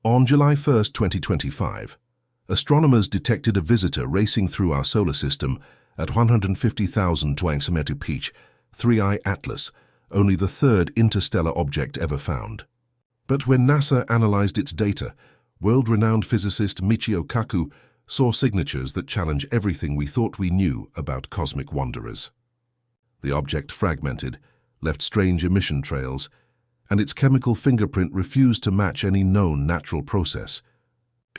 On July 1, 2025, astronomers detected a visitor racing through our solar system at 150,000 km peach, 3I Atlas, only the third interstellar object ever found. But when NASA analyzed its data, world-renowned physicist Michio Kaku saw signatures that challenge everything we thought we knew about cosmic wanderers. The object fragmented, left strange emission trails, and its chemical fingerprint refused to match any known natural process.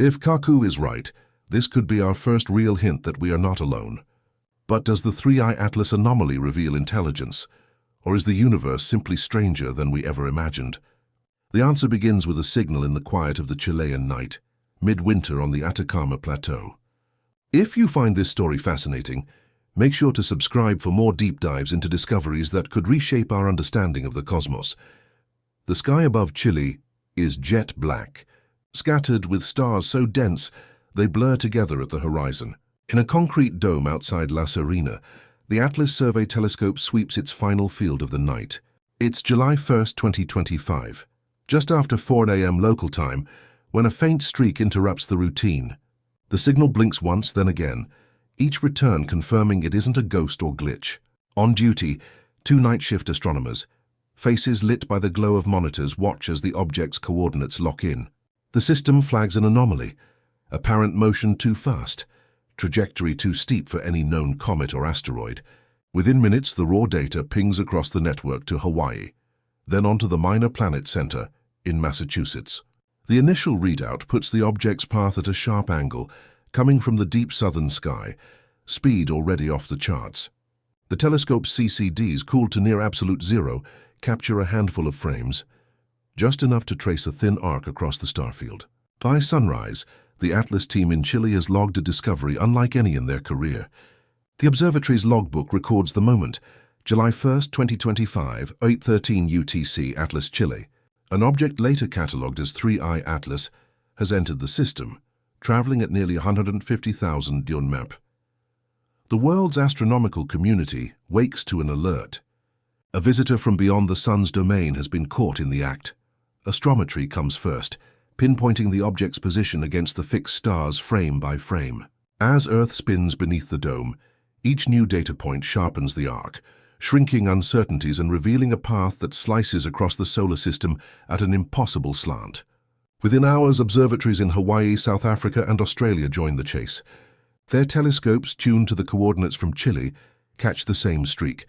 If Kaku is right, this could be our first real hint that we are not alone. But does the 3I Atlas anomaly reveal intelligence, or is the universe simply stranger than we ever imagined? The answer begins with a signal in the quiet of the Chilean night, midwinter on the Atacama Plateau. If you find this story fascinating, make sure to subscribe for more deep dives into discoveries that could reshape our understanding of the cosmos. The sky above Chile is jet black, scattered with stars so dense they blur together at the horizon. In a concrete dome outside La Serena, the Atlas Survey Telescope sweeps its final field of the night. It's July 1, 2025, just after 4 a.m. local time, when a faint streak interrupts the routine. The signal blinks once, then again, each return confirming it isn't a ghost or glitch. On duty, 2 night shift astronomers, faces lit by the glow of monitors, watch as the object's coordinates lock in. The system flags an anomaly, apparent motion too fast, trajectory too steep for any known comet or asteroid. Within minutes, the raw data pings across the network to Hawaii, then onto the Minor Planet Center in Massachusetts. The initial readout puts the object's path at a sharp angle, coming from the deep southern sky, speed already off the charts. The telescope's CCDs, cooled to near absolute zero, capture a handful of frames, just enough to trace a thin arc across the starfield. By sunrise, the Atlas team in Chile has logged a discovery unlike any in their career. The observatory's logbook records the moment, July 1, 2025, 8:13 UTC, Atlas, Chile. An object later catalogued as 3I Atlas has entered the system, traveling at nearly 150,000 km. The world's astronomical community wakes to an alert. A visitor from beyond the sun's domain has been caught in the act. Astrometry comes first, pinpointing the object's position against the fixed stars frame by frame. As Earth spins beneath the dome, each new data point sharpens the arc, shrinking uncertainties and revealing a path that slices across the solar system at an impossible slant. Within hours, observatories in Hawaii, South Africa, and Australia join the chase. Their telescopes, tuned to the coordinates from Chile, catch the same streak,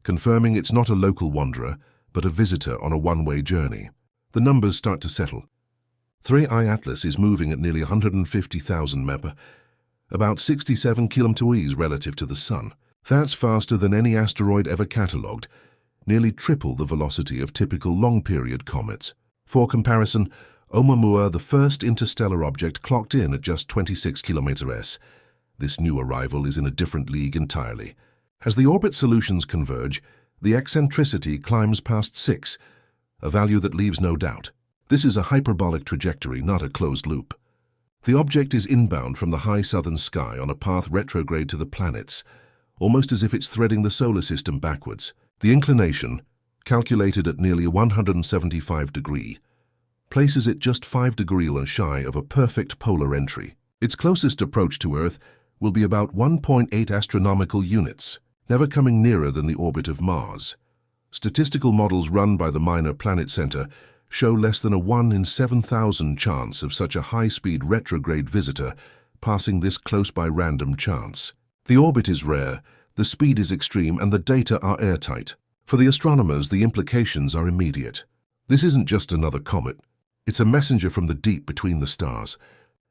confirming it's not a local wanderer, but a visitor on a one-way journey. The numbers start to settle. 3I Atlas is moving at nearly 150,000 mph, about 67 km relative to the Sun. That's faster than any asteroid ever catalogued, nearly triple the velocity of typical long-period comets. For comparison, Oumuamua, the first interstellar object, clocked in at just 26 km/s. This new arrival is in a different league entirely. As the orbit solutions converge, the eccentricity climbs past 6, a value that leaves no doubt. This is a hyperbolic trajectory, not a closed loop. The object is inbound from the high southern sky on a path retrograde to the planets, almost as if it's threading the solar system backwards. The inclination, calculated at nearly 175 degrees, places it just 5 degrees shy of a perfect polar entry. Its closest approach to Earth will be about 1.8 astronomical units, never coming nearer than the orbit of Mars. Statistical models run by the Minor Planet Center show less than a 1 in 7,000 chance of such a high-speed retrograde visitor passing this close by random chance. The orbit is rare, the speed is extreme, and the data are airtight. For the astronomers, the implications are immediate. This isn't just another comet. It's a messenger from the deep between the stars,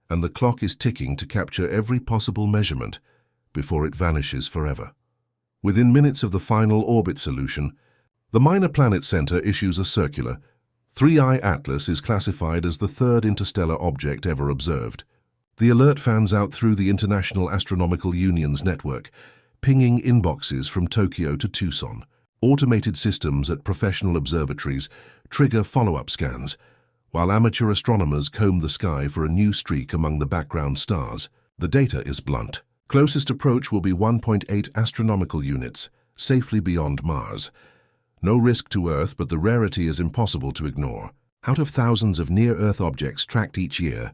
and the clock is ticking to capture every possible measurement before it vanishes forever. Within minutes of the final orbit solution, the Minor Planet Center issues a circular. 3I Atlas is classified as the third interstellar object ever observed. The alert fans out through the International Astronomical Union's network, pinging inboxes from Tokyo to Tucson. Automated systems at professional observatories trigger follow-up scans, while amateur astronomers comb the sky for a new streak among the background stars. The data is blunt. Closest approach will be 1.8 astronomical units, safely beyond Mars. No risk to Earth, but the rarity is impossible to ignore. Out of thousands of near-Earth objects tracked each year,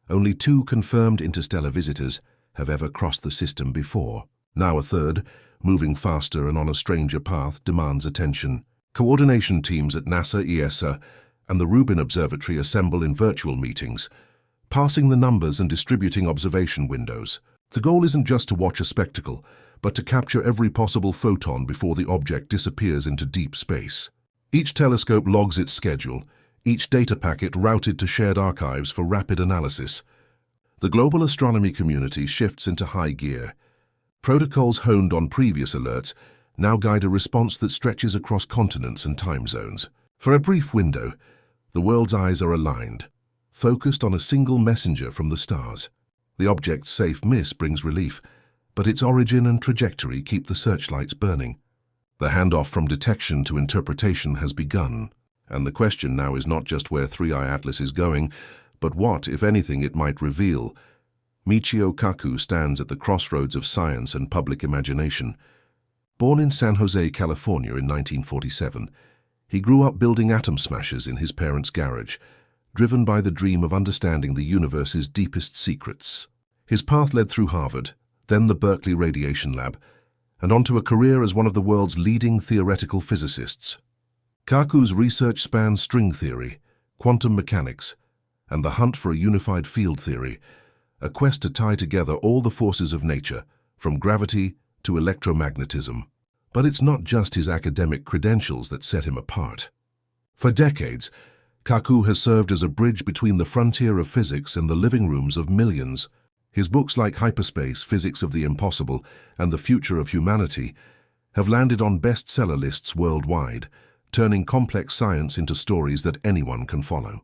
only 2 confirmed interstellar visitors have ever crossed the system before. Now a third, moving faster and on a stranger path, demands attention. Coordination teams at NASA, ESA, and the Rubin Observatory assemble in virtual meetings, passing the numbers and distributing observation windows. The goal isn't just to watch a spectacle, but to capture every possible photon before the object disappears into deep space. Each telescope logs its schedule, each data packet routed to shared archives for rapid analysis. The global astronomy community shifts into high gear. Protocols honed on previous alerts now guide a response that stretches across continents and time zones. For a brief window, the world's eyes are aligned, focused on a single messenger from the stars. The object's safe miss brings relief, but its origin and trajectory keep the searchlights burning. The handoff from detection to interpretation has begun, and the question now is not just where 3i Atlas is going, but what, if anything, it might reveal. Michio Kaku stands at the crossroads of science and public imagination. Born in San Jose, California in 1947, he grew up building atom smashers in his parents' garage, driven by the dream of understanding the universe's deepest secrets. His path led through Harvard, then the Berkeley Radiation Lab, and onto a career as one of the world's leading theoretical physicists. Kaku's research spans string theory, quantum mechanics, and the hunt for a unified field theory, a quest to tie together all the forces of nature, from gravity to electromagnetism. But it's not just his academic credentials that set him apart. For decades, Kaku has served as a bridge between the frontier of physics and the living rooms of millions. His books like Hyperspace, Physics of the Impossible, and The Future of Humanity have landed on bestseller lists worldwide, turning complex science into stories that anyone can follow.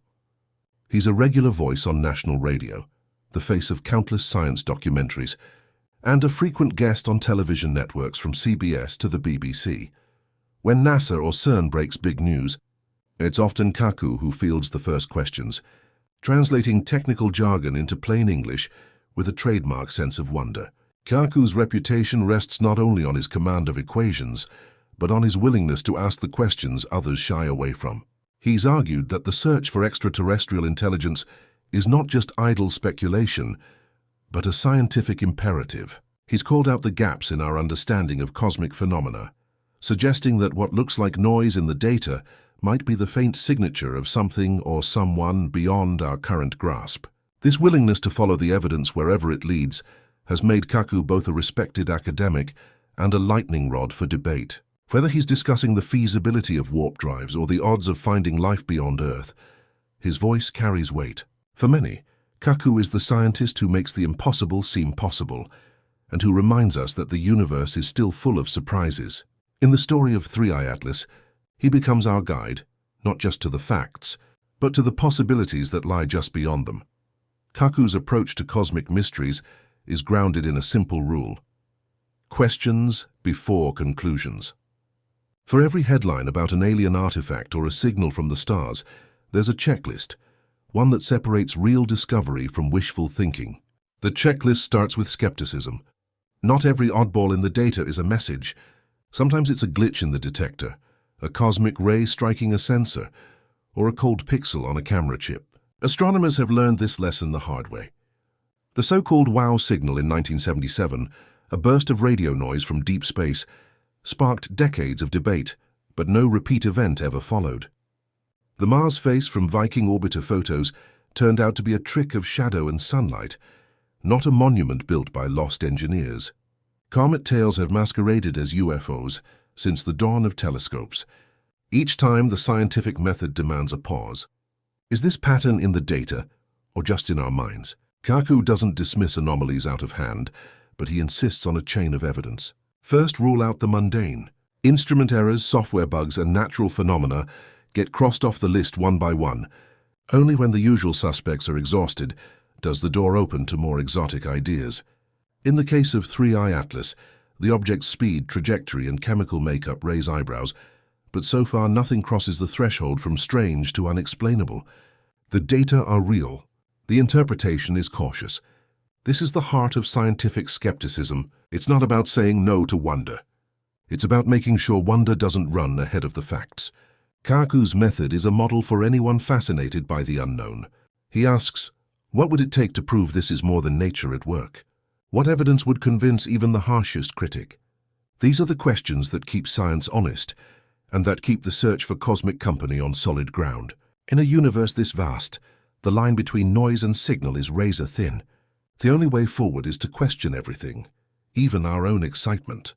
He's a regular voice on national radio, the face of countless science documentaries, and a frequent guest on television networks from CBS to the BBC. When NASA or CERN breaks big news, it's often Kaku who fields the first questions, translating technical jargon into plain English with a trademark sense of wonder. Kaku's reputation rests not only on his command of equations, but on his willingness to ask the questions others shy away from. He's argued that the search for extraterrestrial intelligence is not just idle speculation, but a scientific imperative. He's called out the gaps in our understanding of cosmic phenomena, suggesting that what looks like noise in the data might be the faint signature of something or someone beyond our current grasp. This willingness to follow the evidence wherever it leads has made Kaku both a respected academic and a lightning rod for debate. Whether he's discussing the feasibility of warp drives or the odds of finding life beyond Earth, his voice carries weight. For many, Kaku is the scientist who makes the impossible seem possible, and who reminds us that the universe is still full of surprises. In the story of 3i Atlas, he becomes our guide, not just to the facts, but to the possibilities that lie just beyond them. Kaku's approach to cosmic mysteries is grounded in a simple rule: questions before conclusions. For every headline about an alien artifact or a signal from the stars, there's a checklist, one that separates real discovery from wishful thinking. The checklist starts with skepticism. Not every oddball in the data is a message. Sometimes it's a glitch in the detector, a cosmic ray striking a sensor, or a cold pixel on a camera chip. Astronomers have learned this lesson the hard way. The so-called WOW signal in 1977, a burst of radio noise from deep space, sparked decades of debate, but no repeat event ever followed. The Mars face from Viking orbiter photos turned out to be a trick of shadow and sunlight, not a monument built by lost engineers. Comet tails have masqueraded as UFOs since the dawn of telescopes. Each time, the scientific method demands a pause. Is this pattern in the data, or just in our minds? Kaku doesn't dismiss anomalies out of hand, but he insists on a chain of evidence. First, rule out the mundane. Instrument errors, software bugs, and natural phenomena get crossed off the list one by one. Only when the usual suspects are exhausted does the door open to more exotic ideas. In the case of 3i Atlas, the object's speed, trajectory, and chemical makeup raise eyebrows, but so far nothing crosses the threshold from strange to unexplainable. The data are real. The interpretation is cautious. This is the heart of scientific skepticism. It's not about saying no to wonder. It's about making sure wonder doesn't run ahead of the facts. Kaku's method is a model for anyone fascinated by the unknown. He asks, what would it take to prove this is more than nature at work? What evidence would convince even the harshest critic? These are the questions that keep science honest and that keep the search for cosmic company on solid ground. In a universe this vast, the line between noise and signal is razor thin. The only way forward is to question everything, even our own excitement.